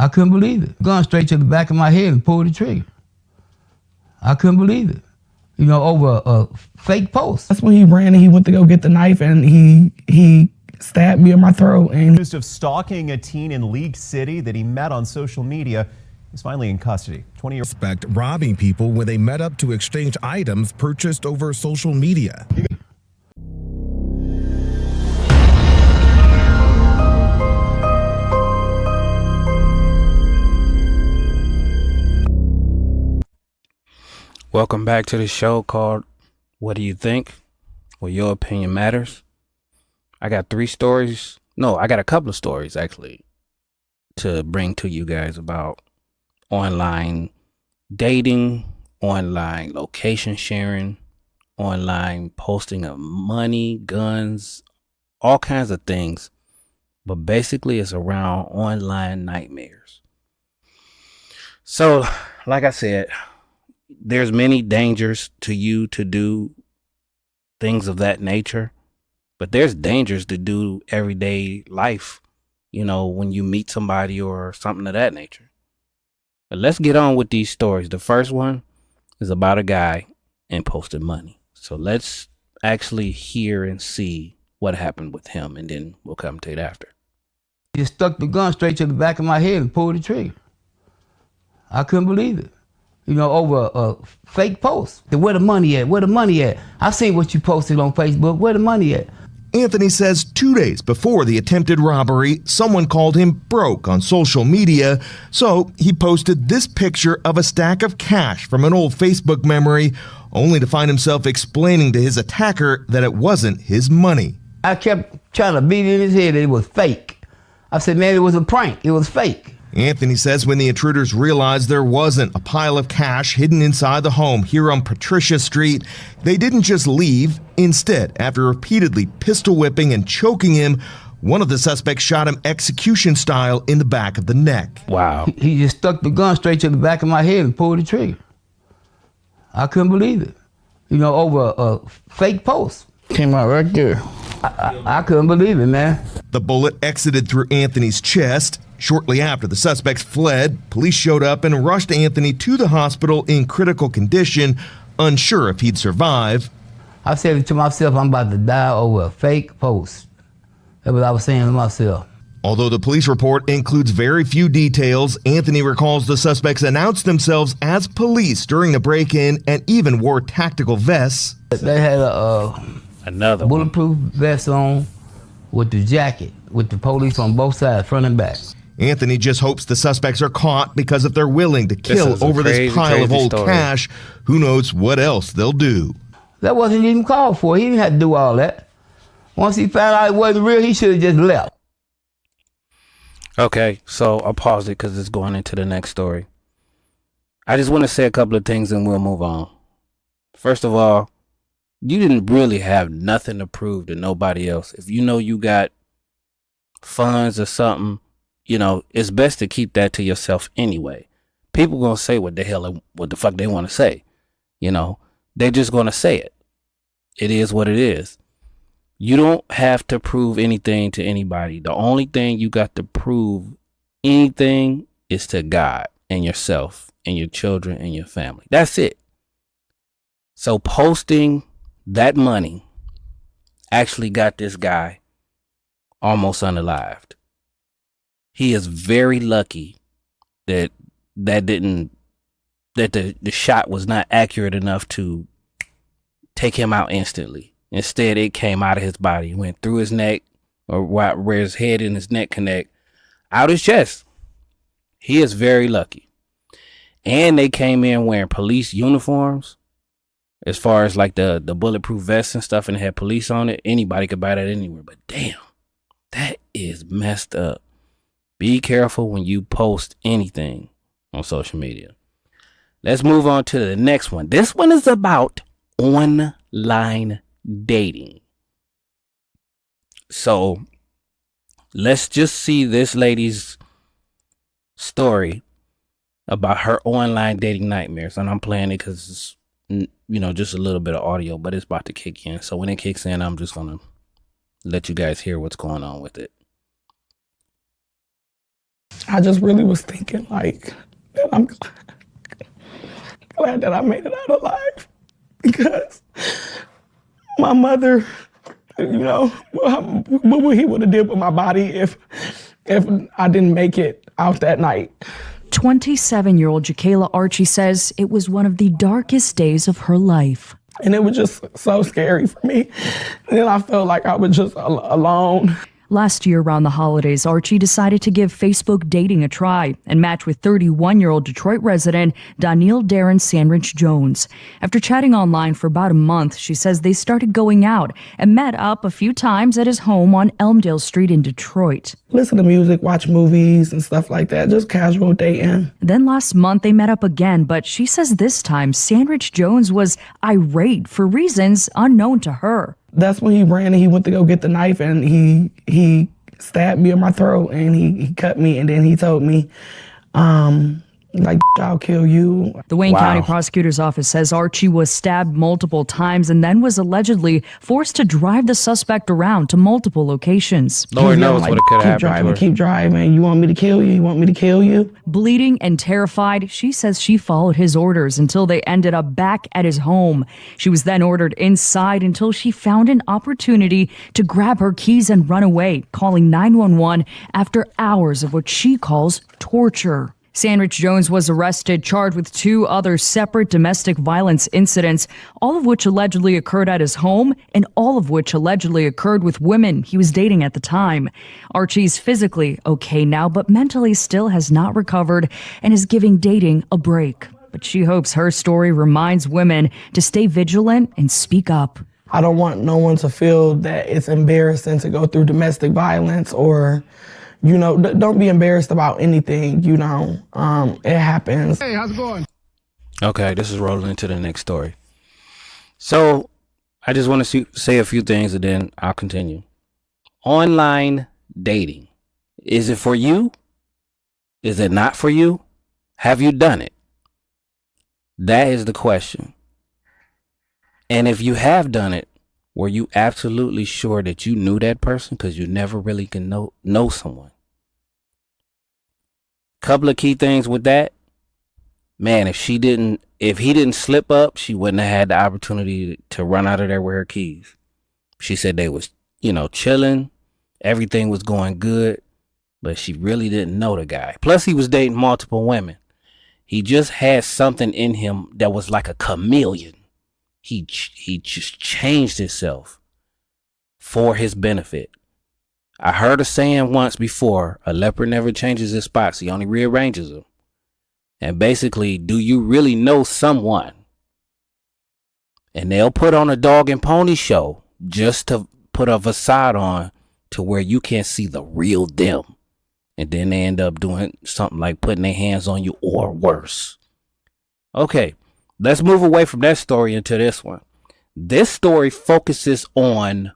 I couldn't believe it. Gun straight to the back of my head and pulled the trigger. I couldn't believe it. You know, over a fake post. That's when he ran and he went to go get the knife and he stabbed me in my throat. And accused of stalking a teen in League City that he met on social media is finally in custody. 20-year suspect robbing people when they met up to exchange items purchased over social media. Welcome back to the show called What Do You Think? Where your opinion matters. I got three stories. No, I got a couple of stories actually to bring to you guys about online dating, online location sharing, online posting of money, guns, all kinds of things. But basically it's around online nightmares. So, like I said, there's many dangers to you to do things of that nature, but there's dangers to do everyday life, you know, when you meet somebody or something of that nature. But let's get on with these stories. The first one is about a guy and posted money. So let's actually hear and see what happened with him, and then we'll come to it after. He just stuck the gun straight to the back of my head and pulled the trigger. I couldn't believe it. You know, over a fake post. Where the money at? Where the money at? I seen what you posted on Facebook. Where the money at? Anthony says 2 days before the attempted robbery, someone called him broke on social media, so he posted this picture of a stack of cash from an old Facebook memory, only to find himself explaining to his attacker that it wasn't his money. I kept trying to beat in his head that it was fake. I said, man, it was a prank. It was fake. Anthony says when the intruders realized there wasn't a pile of cash hidden inside the home here on Patricia Street, they didn't just leave. Instead, after repeatedly pistol whipping and choking him, one of the suspects shot him execution style in the back of the neck. Wow. He just stuck the gun straight to the back of my head and pulled the trigger. I couldn't believe it. You know, over a fake post. came out right there. I couldn't believe it, man. The bullet exited through Anthony's chest. Shortly after the suspects fled, police showed up and rushed Anthony to the hospital in critical condition, unsure if he'd survive. I said to myself, I'm about to die over a fake post. That's what I was saying to myself. Although the police report includes very few details, Anthony recalls the suspects announced themselves as police during the break-in and even wore tactical vests. They had Another bulletproof vest on with the jacket, with the police on both sides, front and back. Anthony just hopes the suspects are caught because if they're willing to kill over this pile of old cash, who knows what else they'll do. That wasn't even called for. He didn't have to do all that. Once he found out it wasn't real, he should have just left. Okay, so I'll pause it because it's going into the next story. I just want to say a couple of things and we'll move on. First of all, you didn't really have nothing to prove to nobody else. If you know you got funds or something, you know, it's best to keep that to yourself anyway. People gonna say what the fuck they want to say. You know, they're just gonna say it. It is what it is. You don't have to prove anything to anybody. The only thing you got to prove anything is to God and yourself and your children and your family. That's it. So posting that money actually got this guy almost unalived. He is very lucky that the shot was not accurate enough to take him out instantly. Instead, it came out of his body, went through his neck, or where his head and his neck connect, out his chest. He is very lucky. And they came in wearing police uniforms, as far as like the bulletproof vests and stuff, and it had police on it. Anybody could buy that anywhere. But damn, that is messed up. Be careful when you post anything on social media. Let's move on to the next one. This one is about online dating. So let's just see this lady's story about her online dating nightmares. And I'm playing it because it's, you know, just a little bit of audio, but it's about to kick in. So when it kicks in, I'm just going to let you guys hear what's going on with it. I just really was thinking like that I'm glad that I made it out alive, because my mother, you know, what he would have did with my body if I didn't make it out that night. 27-year-old Jakayla Archie says it was one of the darkest days of her life. And it was just so scary for me. And then I felt like I was just alone. Last year around the holidays, Archie decided to give Facebook dating a try and match with 31-year-old Detroit resident Danielle Darren Sandridge Jones. After chatting online for about a month, she says they started going out and met up a few times at his home on Elmdale Street in Detroit. Listen to music, watch movies and stuff like that, just casual dating. Then last month they met up again, but she says this time Sandridge Jones was irate for reasons unknown to her. That's when he ran and he went to go get the knife, and he stabbed me in my throat, and he cut me, and then he told me, like, I'll kill you. The Wayne County Prosecutor's Office says Archie was stabbed multiple times and then was allegedly forced to drive the suspect around to multiple locations. Lord knows what it could have happened to her. Keep driving. You want me to kill you? You want me to kill you? Bleeding and terrified, she says she followed his orders until they ended up back at his home. She was then ordered inside until she found an opportunity to grab her keys and run away, calling 911 after hours of what she calls torture. Sandridge Jones was arrested, charged with 2 other separate domestic violence incidents, all of which allegedly occurred at his home and all of which allegedly occurred with women he was dating at the time. Archie's physically okay now, but mentally still has not recovered and is giving dating a break. But she hopes her story reminds women to stay vigilant and speak up. I don't want no one to feel that it's embarrassing to go through domestic violence, or you know, don't be embarrassed about anything, you know. It happens. Hey, how's it going? Okay, this is rolling into the next story. So, I just want to say a few things and then I'll continue. Online dating. Is it for you? Is it not for you? Have you done it? That is the question. And if you have done it, were you absolutely sure that you knew that person? Because you never really can know someone. Couple of key things with that. Man, if he didn't slip up, she wouldn't have had the opportunity to run out of there with her keys. She said they was, chilling. Everything was going good, but she really didn't know the guy. Plus, he was dating multiple women. He just had something in him that was like a chameleon. He just changed himself for his benefit. I heard a saying once before, a leopard never changes his spots. He only rearranges them. And basically, do you really know someone? And they'll put on a dog and pony show just to put a facade on to where you can't see the real them. And then they end up doing something like putting their hands on you or worse. Okay, let's move away from that story into this one. This story focuses on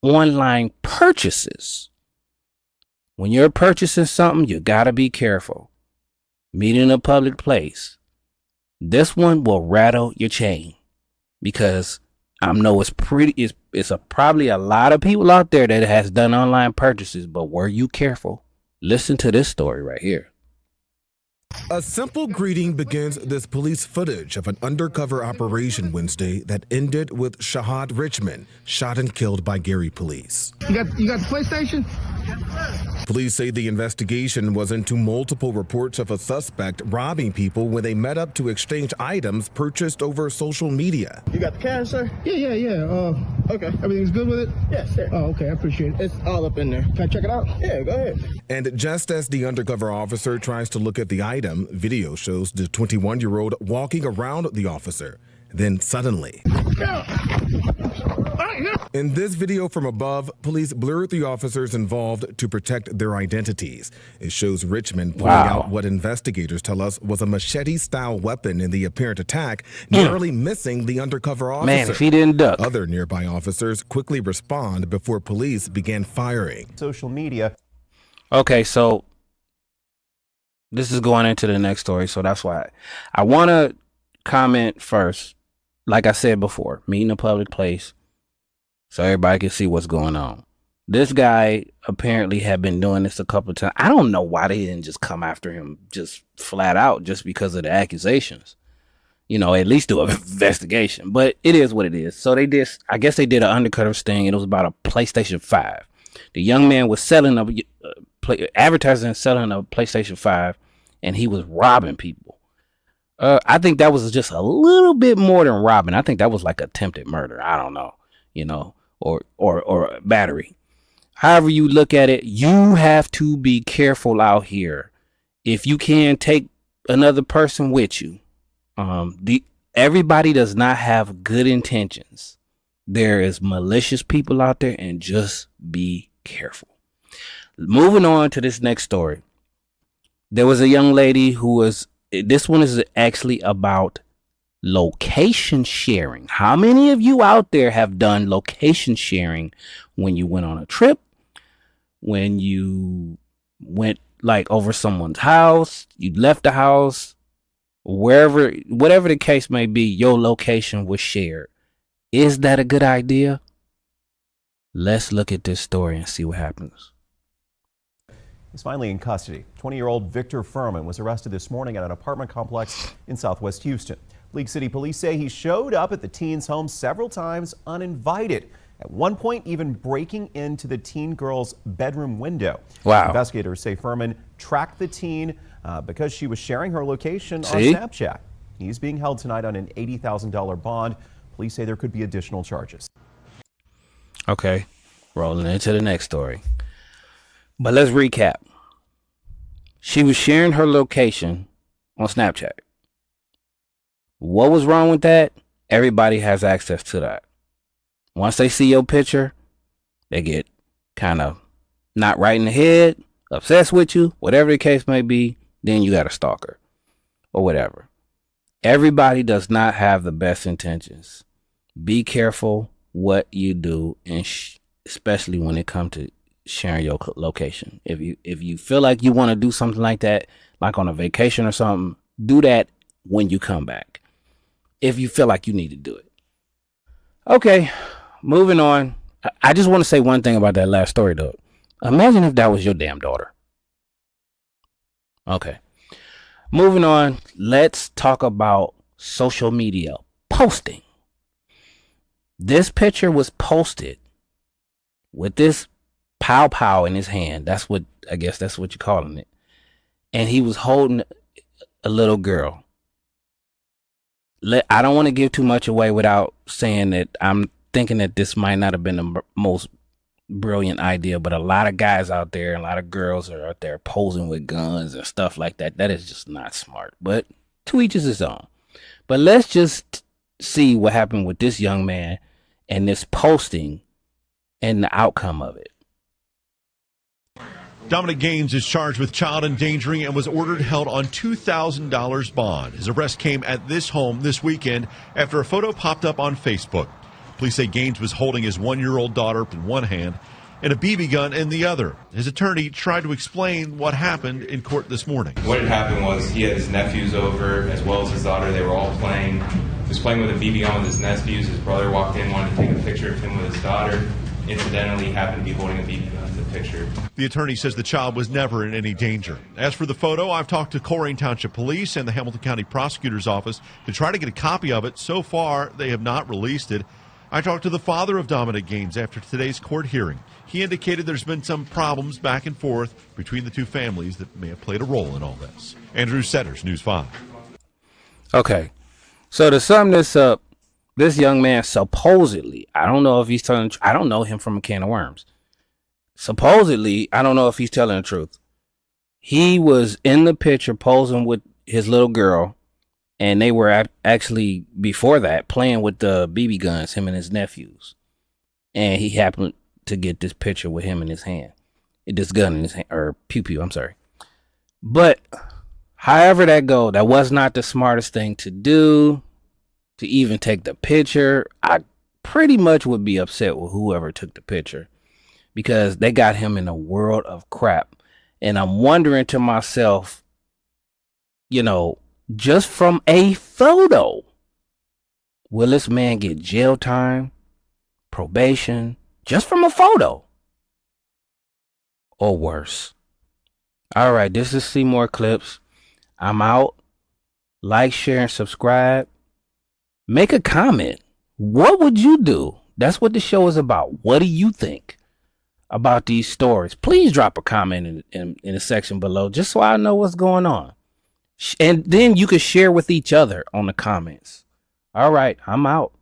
online purchases. When you're purchasing something, you gotta be careful. Meet in a public place. This one will rattle your chain because I know it's probably a lot of people out there that has done online purchases, but were you careful? Listen to this story right here. A simple greeting begins this police footage of an undercover operation Wednesday that ended with Shahad Richmond shot and killed by Gary police. You got the PlayStation? Police say the investigation was into multiple reports of a suspect robbing people when they met up to exchange items purchased over social media. You got the cash, sir? Yeah. Okay. Everything's good with it? Yes, sir. Oh, okay. I appreciate it. It's all up in there. Can I check it out? Yeah, go ahead. And just as the undercover officer tries to look at the item, video shows the 21-year-old walking around the officer. Then suddenly, in this video from above, police blurred the officers involved to protect their identities. It shows Richmond pulling out what investigators tell us was a machete-style weapon in the apparent attack, narrowly missing the undercover officer. Man, if he didn't duck. Other nearby officers quickly respond before police began firing. Social media. Okay, so this is going into the next story, so that's why I want to comment first. Like I said before, meet in a public place so everybody can see what's going on. This guy apparently had been doing this a couple of times. I don't know why they didn't just come after him just flat out just because of the accusations. At least do an investigation. But it is what it is. So I guess they did an undercover sting. It was about a PlayStation 5. The young man was advertising and selling a PlayStation 5, and he was robbing people. I think that was just a little bit more than robbing. I think that was like attempted murder. I don't know, or battery. However you look at it, you have to be careful out here. If you can, take another person with you. Everybody does not have good intentions. There is malicious people out there, and just be careful. Moving on to this next story. There was a young lady this one is actually about location sharing. How many of you out there have done location sharing when you went on a trip, when you went like over someone's house, you left the house, whatever the case may be, your location was shared? Is that a good idea? Let's look at this story and see what happens. He's finally in custody. 20-year-old Victor Furman was arrested this morning at an apartment complex in Southwest Houston. League City police say he showed up at the teen's home several times uninvited, at one point even breaking into the teen girl's bedroom window. Wow. Investigators say Furman tracked the teen because she was sharing her location on Snapchat. He's being held tonight on an $80,000 bond. Police say there could be additional charges. Okay, rolling into the next story. But let's recap. She was sharing her location on Snapchat. What was wrong with that? Everybody has access to that. Once they see your picture, they get kind of not right in the head, obsessed with you, whatever the case may be, then you got a stalker or whatever. Everybody does not have the best intentions. Be careful what you do, and especially when it comes to sharing your location. If you feel like you want to do something like that, like on a vacation or something, do that when you come back. If you feel like you need to do it. Okay, moving on. I just want to say one thing about that last story, though. Imagine if that was your damn daughter. Okay, moving on. Let's talk about social media posting. This picture was posted with this pow in his hand. I guess that's what you're calling it. And he was holding a little girl. I don't want to give too much away without saying that I'm thinking that this might not have been the most brilliant idea, but a lot of guys out there, a lot of girls are out there posing with guns and stuff like that. That is just not smart, but to each is his own. But let's just see what happened with this young man and this posting and the outcome of it. Dominic Gaines is charged with child endangering and was ordered held on $2,000 bond. His arrest came at this home this weekend after a photo popped up on Facebook. Police say Gaines was holding his 1-year-old daughter in one hand and a BB gun in the other. His attorney tried to explain what happened in court this morning. What had happened was he had his nephews over as well as his daughter. They were all playing. He was playing with a BB gun with his nephews. His brother walked in, wanted to take a picture of him with his daughter. Incidentally, happened to be holding a BB gun in the picture. The attorney says the child was never in any danger. As for the photo, I've talked to Colerain Township Police and the Hamilton County Prosecutor's Office to try to get a copy of it. So far, they have not released it. I talked to the father of Dominic Gaines after today's court hearing. He indicated there's been some problems back and forth between the two families that may have played a role in all this. Andrew Setters, News 5. Okay, so to sum this up, this young man supposedly, I don't know if he's telling, I don't know him from a can of worms. Supposedly, I don't know if he's telling the truth. He was in the picture posing with his little girl, and they were actually, before that, playing with the BB guns, him and his nephews. And he happened to get this picture with him in his hand. This gun in his hand, or pew-pew, I'm sorry. But however that go, that was not the smartest thing to do, to even take the picture. I pretty much would be upset with whoever took the picture because they got him in a world of crap. And I'm wondering to myself, you know, just from a photo, will this man get jail time, probation, just from a photo? or worse. All right, this is See More Clips. I'm out. Like, share, and subscribe. Make a comment. What would you do? That's what the show is about. What do you think about these stories? Please drop a comment in the section below just so I know what's going on. And then you can share with each other on the comments. All right, I'm out.